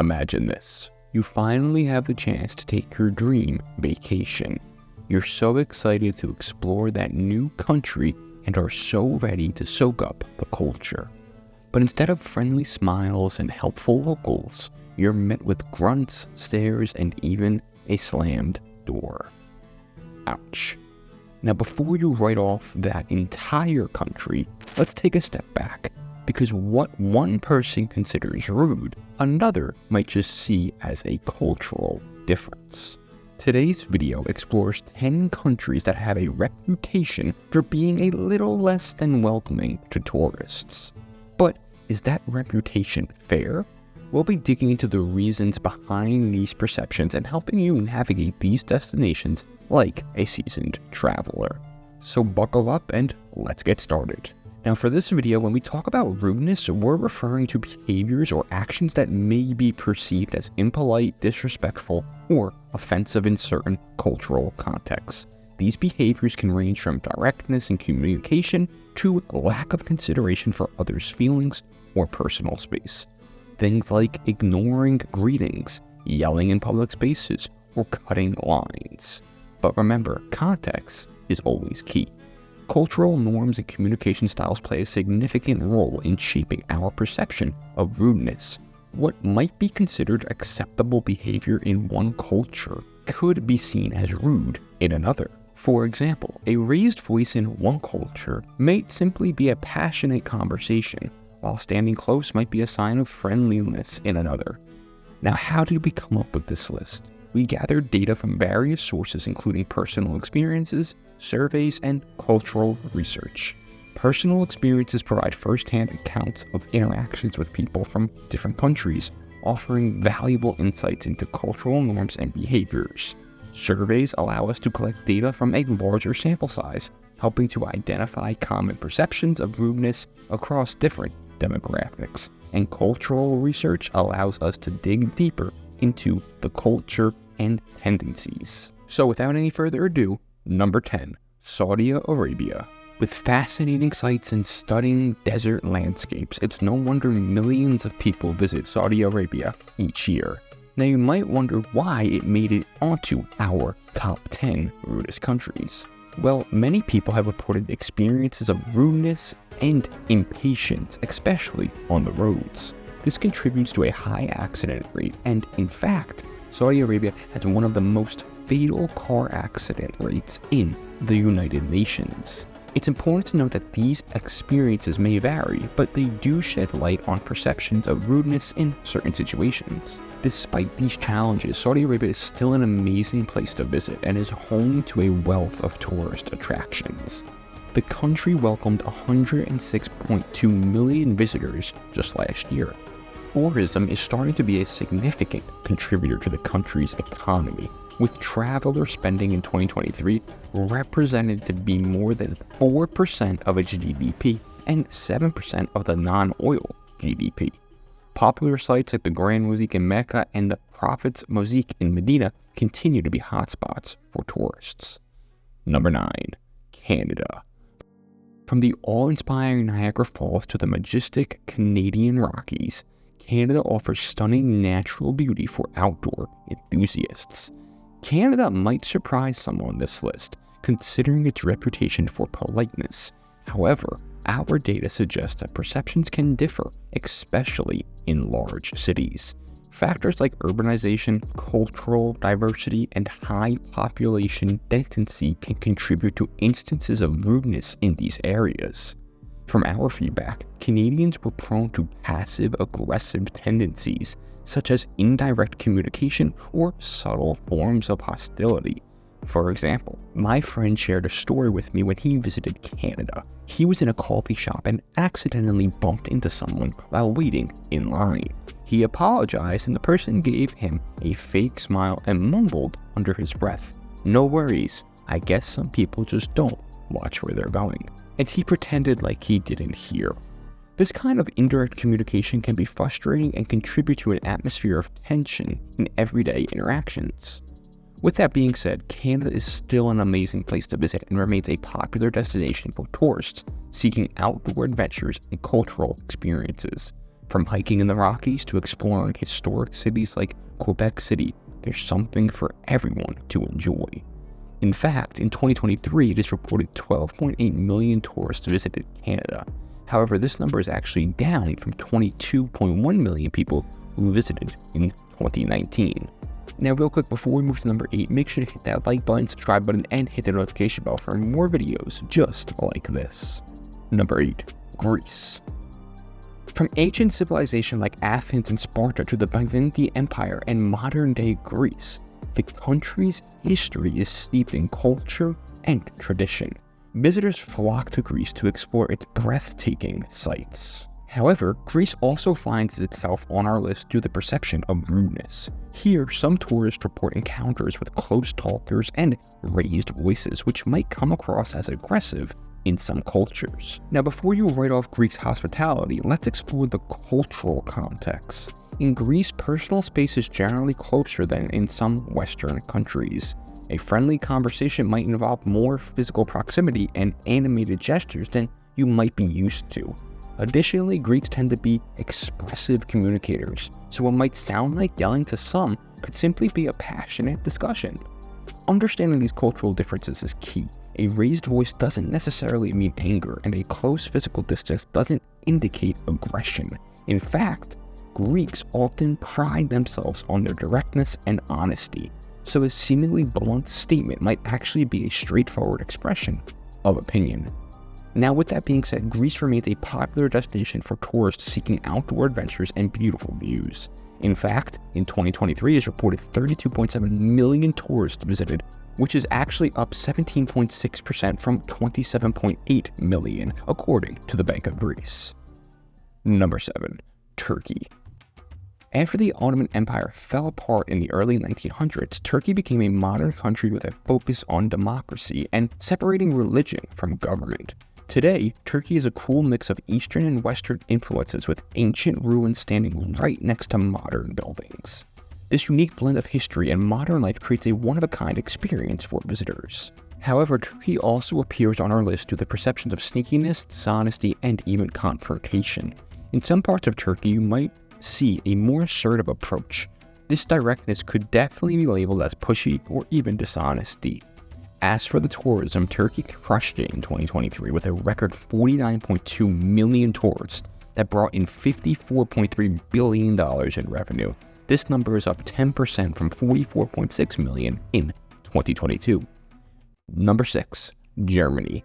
Imagine this. You finally have the chance to take your dream vacation. You're so excited to explore that new country and are so ready to soak up the culture. But instead of friendly smiles and helpful locals, you're met with grunts, stares, and even a slammed door. Ouch. Now, before you write off that entire country, let's take a step back, because what one person considers rude, another might just see as a cultural difference. Today's video explores 10 countries that have a reputation for being a little less than welcoming to tourists. But is that reputation fair? We'll be digging into the reasons behind these perceptions and helping you navigate these destinations like a seasoned traveler. So buckle up and let's get started. Now, for this video, when we talk about rudeness, we're referring to behaviors or actions that may be perceived as impolite, disrespectful, or offensive in certain cultural contexts. These behaviors can range from directness in communication to lack of consideration for others' feelings or personal space. Things like ignoring greetings, yelling in public spaces, or cutting lines. But remember, context is always key. Cultural norms and communication styles play a significant role in shaping our perception of rudeness. What might be considered acceptable behavior in one culture could be seen as rude in another. For example, a raised voice in one culture may simply be a passionate conversation, while standing close might be a sign of friendliness in another. Now, how did we come up with this list? We gathered data from various sources, including personal experiences, surveys, and cultural research. Personal experiences provide first-hand accounts of interactions with people from different countries, offering valuable insights into cultural norms and behaviors. Surveys allow us to collect data from a larger sample size, helping to identify common perceptions of rudeness across different demographics. And cultural research allows us to dig deeper into the culture and tendencies. So without any further ado, number 10, Saudi Arabia. With fascinating sights and stunning desert landscapes, it's no wonder millions of people visit Saudi Arabia each year. Now you might wonder why it made it onto our top 10 rudest countries. Well, many people have reported experiences of rudeness and impatience, especially on the roads. This contributes to a high accident rate, and in fact, Saudi Arabia has one of the most fatal car accident rates in the United Nations. It's important to note that these experiences may vary, but they do shed light on perceptions of rudeness in certain situations. Despite these challenges, Saudi Arabia is still an amazing place to visit and is home to a wealth of tourist attractions. The country welcomed 106.2 million visitors just last year. Tourism is starting to be a significant contributor to the country's economy, with traveler spending in 2023 represented to be more than 4% of its GDP and 7% of the non-oil GDP. Popular sites like the Grand Mosque in Mecca and the Prophet's Mosque in Medina continue to be hotspots for tourists. Number 9, Canada. From the awe-inspiring Niagara Falls to the majestic Canadian Rockies, Canada offers stunning natural beauty for outdoor enthusiasts. Canada might surprise some on this list, considering its reputation for politeness. However, our data suggests that perceptions can differ, especially in large cities. Factors like urbanization, cultural diversity, and high population density can contribute to instances of rudeness in these areas. From our feedback, Canadians were prone to passive-aggressive tendencies, such as indirect communication or subtle forms of hostility. For example, my friend shared a story with me when he visited Canada. He was in a coffee shop and accidentally bumped into someone while waiting in line. He apologized and the person gave him a fake smile and mumbled under his breath, "No worries, I guess some people just don't watch where they're going." And he pretended like he didn't hear. This kind of indirect communication can be frustrating and contribute to an atmosphere of tension in everyday interactions. With that being said, Canada is still an amazing place to visit and remains a popular destination for tourists seeking outdoor adventures and cultural experiences. From hiking in the Rockies to exploring historic cities like Quebec City, there's something for everyone to enjoy. In fact, in 2023, it is reported 12.8 million tourists visited Canada. However, this number is actually down from 22.1 million people who visited in 2019. Now, real quick, before we move to number 8, make sure to hit that like button, subscribe button, and hit the notification bell for more videos just like this. Number 8, Greece. From ancient civilization like Athens and Sparta to the Byzantine Empire and modern-day Greece, the country's history is steeped in culture and tradition. Visitors flock to Greece to explore its breathtaking sights. However, Greece also finds itself on our list due to the perception of rudeness. Here, some tourists report encounters with close talkers and raised voices, which might come across as aggressive in some cultures. Now, before you write off Greece's hospitality, let's explore the cultural context. In Greece, personal space is generally closer than in some Western countries. A friendly conversation might involve more physical proximity and animated gestures than you might be used to. Additionally, Greeks tend to be expressive communicators, so what might sound like yelling to some could simply be a passionate discussion. Understanding these cultural differences is key. A raised voice doesn't necessarily mean anger, and a close physical distance doesn't indicate aggression. In fact, Greeks often pride themselves on their directness and honesty, so a seemingly blunt statement might actually be a straightforward expression of opinion. Now, with that being said, Greece remains a popular destination for tourists seeking outdoor adventures and beautiful views. In fact, in 2023, it is reported 32.7 million tourists visited, which is actually up 17.6% from 27.8 million, according to the Bank of Greece. Number 7, Turkey. After the Ottoman Empire fell apart in the early 1900s, Turkey became a modern country with a focus on democracy and separating religion from government. Today, Turkey is a cool mix of Eastern and Western influences with ancient ruins standing right next to modern buildings. This unique blend of history and modern life creates a one-of-a-kind experience for visitors. However, Turkey also appears on our list due to the perceptions of sneakiness, dishonesty, and even confrontation. In some parts of Turkey, you might see a more assertive approach. This directness could definitely be labeled as pushy or even dishonesty. As for the tourism, Turkey crushed it in 2023 with a record 49.2 million tourists that brought in $54.3 billion in revenue. This number is up 10% from 44.6 million in 2022. Number 6, Germany.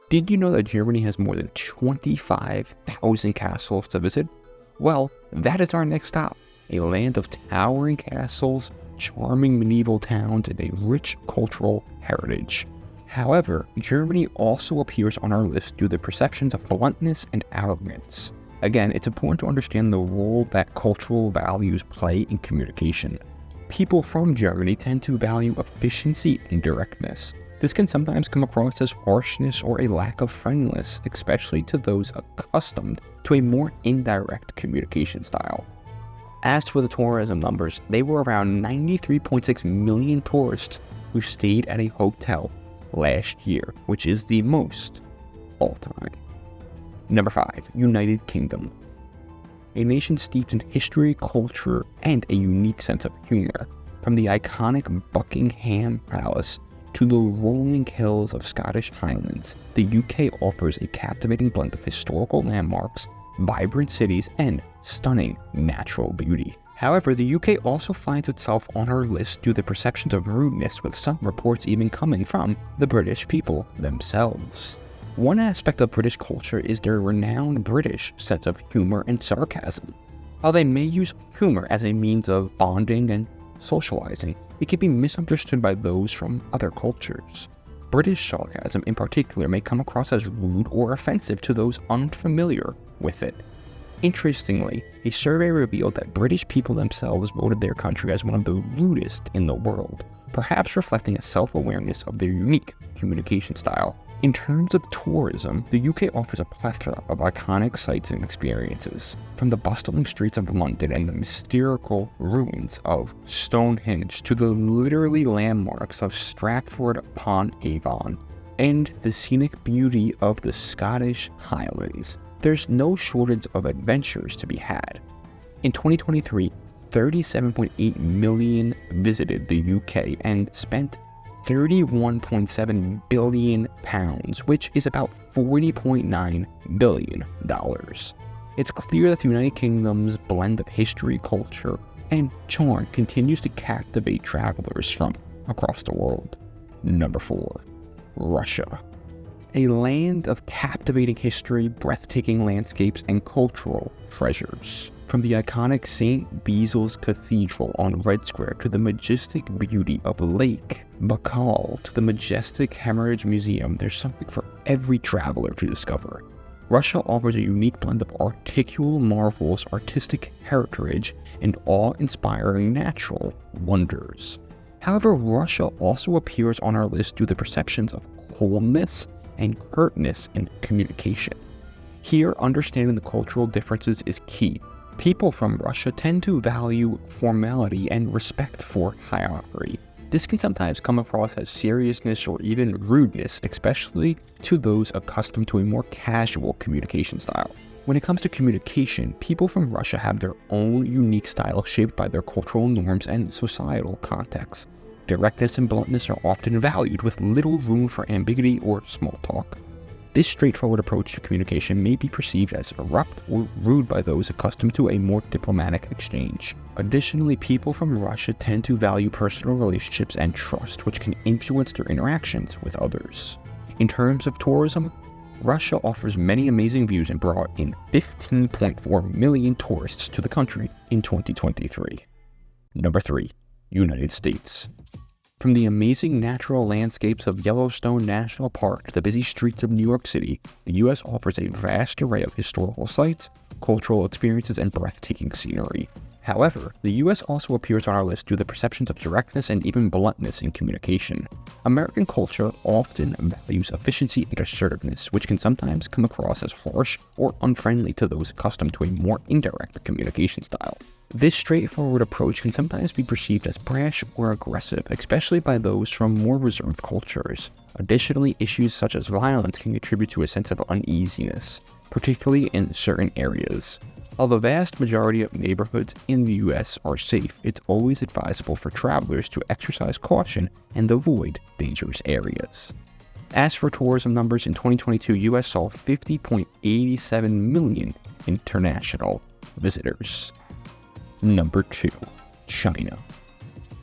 Did you know that Germany has more than 25,000 castles to visit? Well, that is our next stop, a land of towering castles, charming medieval towns, and a rich cultural heritage. However, Germany also appears on our list due to the perceptions of bluntness and arrogance. Again, it's important to understand the role that cultural values play in communication. People from Germany tend to value efficiency and directness. This can sometimes come across as harshness or a lack of friendliness, especially to those accustomed to a more indirect communication style. As for the tourism numbers, they were around 93.6 million tourists who stayed at a hotel last year, which is the most all time. Number 5, United Kingdom. A nation steeped in history, culture, and a unique sense of humor. From the iconic Buckingham Palace to the rolling hills of Scottish Highlands, the UK offers a captivating blend of historical landmarks, vibrant cities, and stunning natural beauty. However, the UK also finds itself on our list due to the perceptions of rudeness, with some reports even coming from the British people themselves. One aspect of British culture is their renowned British sense of humor and sarcasm. While they may use humor as a means of bonding and socializing, it can be misunderstood by those from other cultures. British sarcasm in particular may come across as rude or offensive to those unfamiliar with it. Interestingly, a survey revealed that British people themselves voted their country as one of the rudest in the world, perhaps reflecting a self-awareness of their unique communication style. In terms of tourism, the UK offers a plethora of iconic sights and experiences, from the bustling streets of London and the mystical ruins of Stonehenge to the literally landmarks of Stratford-upon-Avon and the scenic beauty of the Scottish Highlands. there's no shortage of adventures to be had. In 2023, 37.8 million visited the UK and spent £31.7 billion, which is about $40.9 billion. It's clear that the United Kingdom's blend of history, culture, and charm continues to captivate travelers from across the world. Number 4. Russia. A land of captivating history, breathtaking landscapes, and cultural treasures. From the iconic St. Basil's Cathedral on Red Square to the majestic beauty of Lake Baikal to the majestic Hermitage Museum, there's something for every traveler to discover. Russia offers a unique blend of articulate marvels, artistic heritage, and awe-inspiring natural wonders. However, Russia also appears on our list due to the perceptions of coldness and curtness in communication. Here, understanding the cultural differences is key. People from Russia tend to value formality and respect for hierarchy. This can sometimes come across as seriousness or even rudeness, especially to those accustomed to a more casual communication style. When it comes to communication, people from Russia have their own unique style shaped by their cultural norms and societal contexts. Directness and bluntness are often valued with little room for ambiguity or small talk. This straightforward approach to communication may be perceived as abrupt or rude by those accustomed to a more diplomatic exchange. Additionally, people from Russia tend to value personal relationships and trust, which can influence their interactions with others. In terms of tourism, Russia offers many amazing views and brought in 15.4 million tourists to the country in 2023. Number 3. United States. From the amazing natural landscapes of Yellowstone National Park to the busy streets of New York City, the U.S. offers a vast array of historical sites, cultural experiences, and breathtaking scenery. However, the U.S. also appears on our list due to the perceptions of directness and even bluntness in communication. American culture often values efficiency and assertiveness, which can sometimes come across as harsh or unfriendly to those accustomed to a more indirect communication style. This straightforward approach can sometimes be perceived as brash or aggressive, especially by those from more reserved cultures. Additionally, issues such as violence can contribute to a sense of uneasiness, particularly in certain areas. While the vast majority of neighborhoods in the U.S. are safe, it's always advisable for travelers to exercise caution and avoid dangerous areas. As for tourism numbers, in 2022, U.S. saw 50.87 million international visitors. Number 2. China.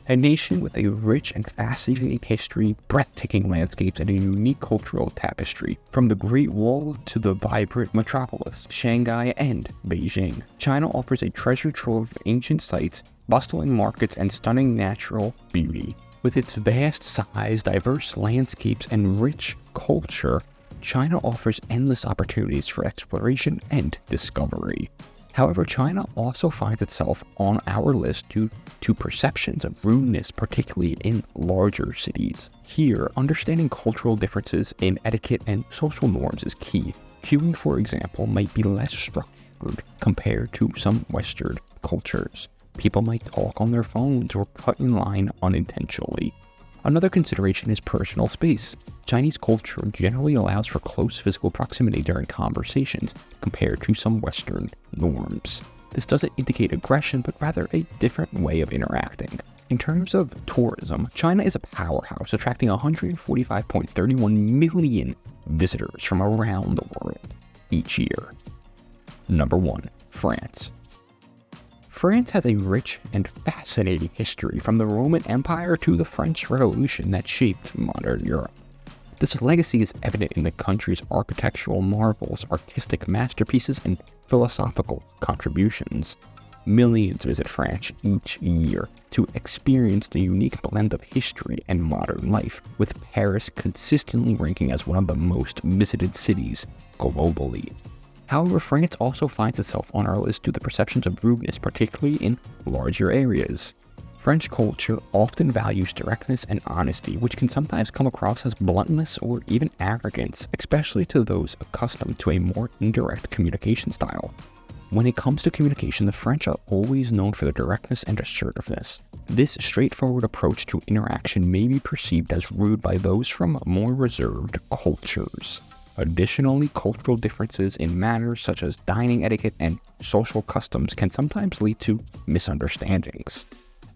A nation with a rich and fascinating history, breathtaking landscapes, and a unique cultural tapestry. From the Great Wall to the vibrant metropolis, Shanghai and Beijing, China offers a treasure trove of ancient sites, bustling markets, and stunning natural beauty. With its vast size, diverse landscapes, and rich culture, China offers endless opportunities for exploration and discovery. However, China also finds itself on our list due to perceptions of rudeness, particularly in larger cities. Here, understanding cultural differences in etiquette and social norms is key. Queuing, for example, might be less structured compared to some Western cultures. People might talk on their phones or cut in line unintentionally. Another consideration is personal space. Chinese culture generally allows for close physical proximity during conversations compared to some Western norms. This doesn't indicate aggression, but rather a different way of interacting. In terms of tourism, China is a powerhouse, attracting 145.31 million visitors from around the world each year. Number 1. France. France has a rich and fascinating history, from the Roman Empire to the French Revolution that shaped modern Europe. This legacy is evident in the country's architectural marvels, artistic masterpieces, and philosophical contributions. Millions visit France each year to experience the unique blend of history and modern life, with Paris consistently ranking as one of the most visited cities globally. However, France also finds itself on our list due to the perceptions of rudeness, particularly in larger areas. French culture often values directness and honesty, which can sometimes come across as bluntness or even arrogance, especially to those accustomed to a more indirect communication style. When it comes to communication, the French are always known for their directness and assertiveness. This straightforward approach to interaction may be perceived as rude by those from more reserved cultures. Additionally, cultural differences in manners such as dining etiquette and social customs can sometimes lead to misunderstandings.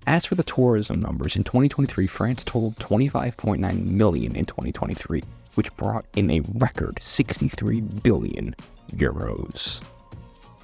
As for the tourism numbers, in 2023, France totaled 25.9 million in 2023, which brought in a record 63 billion euros.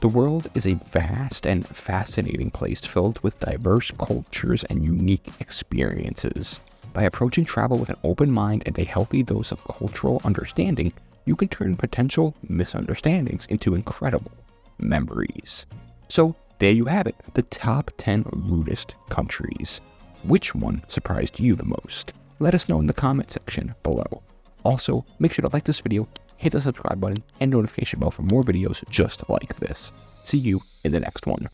The world is a vast and fascinating place filled with diverse cultures and unique experiences. By approaching travel with an open mind and a healthy dose of cultural understanding, you can turn potential misunderstandings into incredible memories. So, there you have it, the top 10 rudest countries. Which one surprised you the most? Let us know in the comment section below. Also, make sure to like this video, hit the subscribe button, and notification bell for more videos just like this. See you in the next one.